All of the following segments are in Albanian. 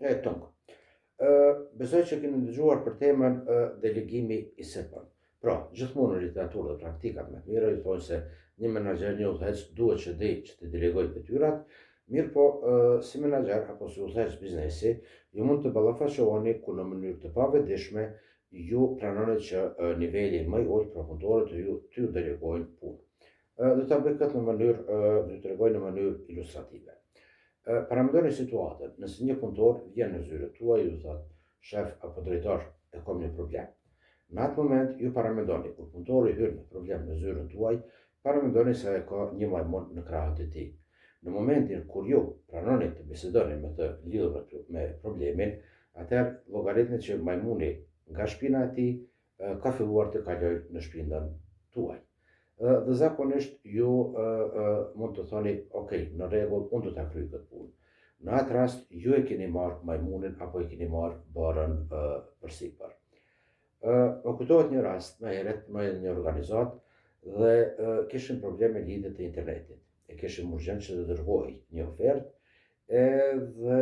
e tung. Besoj që keni dëgjuar për temën delegimi i sipër. Pra, gjithmonë në literaturë dhe praktikat më të mira ju thonë se një menaxher, një udhëheq duhet që di që të delegojë detyrat, mirë po si menaxher apo si udhëheq biznesi, ju mund të ballafaqoheni ku në mënyrë të pavetdijshme ju pranoni që niveli më i ulët për punëtorët t'ju delegojnë punë. Do ta bëj këtë në mënyrë, do t'ju tregoj në mënyrë ilustrative. Paramendoni situatën, nëse një punëtor vjen në zyrën tuaj ju thotë, shef apo drejtor, e kam një problem. Në atë moment ju paramendoni, kur punëtori hyn në problem në zyrën tuaj, paramendoni se ka një majmun në krahët e tij. Në momentin kur ju pranoni të bisedoni me të lidhur me problemin, atëherë llogaritni që majmuni nga shpina e tij ka filluar të kalojë në shpinën tuaj. Dhe zakonisht ju mund të thoni, ok, në rregull, unë do ta kryej këtë punë. Në atë rast ju e keni marrë majmunin apo e keni marrë barën përsipër. Më kujtohet një rast, më herët në një organizatë dhe kishin probleme lidhje të internetit. E kishim urgjencë që të dërgoj një ofertë edhe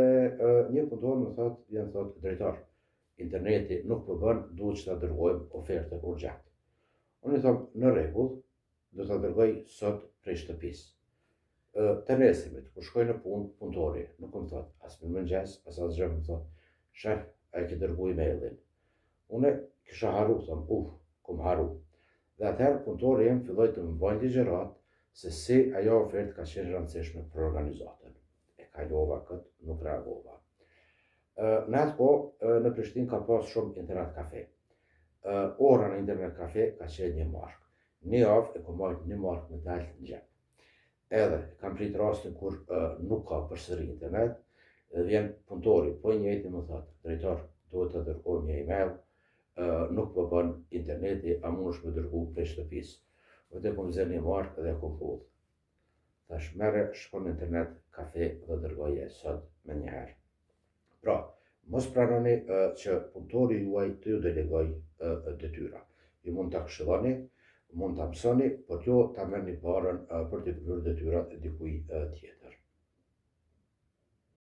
një punëtor më thotë, vjen thotë, drejtor, interneti nuk po bën, duhet që ta dërgojmë ofertën urgjent. Unë i them, në rregull, do ta dërgoj sot prej shtëpisë. Të nesërmit, kur shkoj në punë, punëtori nuk më thot, as mëngjes, as asgjë, më thot, shef, a e ke dërguar emailin? Unë kisha harru, them, kom harru. Dhe atëherë punëtori im filloi të më bëjë ligjërat se si ajo ofertë ka qenë rëndësishme për organizatën. E kalova këtë, nuk reagova. Në atë kohë, në Prishtinë ka pas shumë internet kafe. Ora në internet kafe ka qenë 1 mark. Një javë e kom marrë 1 mark me dalë në xhep. Edhe kam prit rastin kur nuk ka përsëri internet, dhe vjen punëtori, po i njëjti më thotë, drejtor, duhet të dërgoj një email, nuk po bën interneti, a mundesh me dërgu prej shtëpisë. Vete kom zënë 1 mark dhe kom hodh. Tash merre, shkon në internet kafe dhe dërgoje sot me njëherë. Pra, mos pranoni që punëtori juaj të ju delegoj detyra. Ju mund ta këshilloni, mund ta mësoni, por jo ta merrni barën për të kryer detyrat e dikujt tjetër.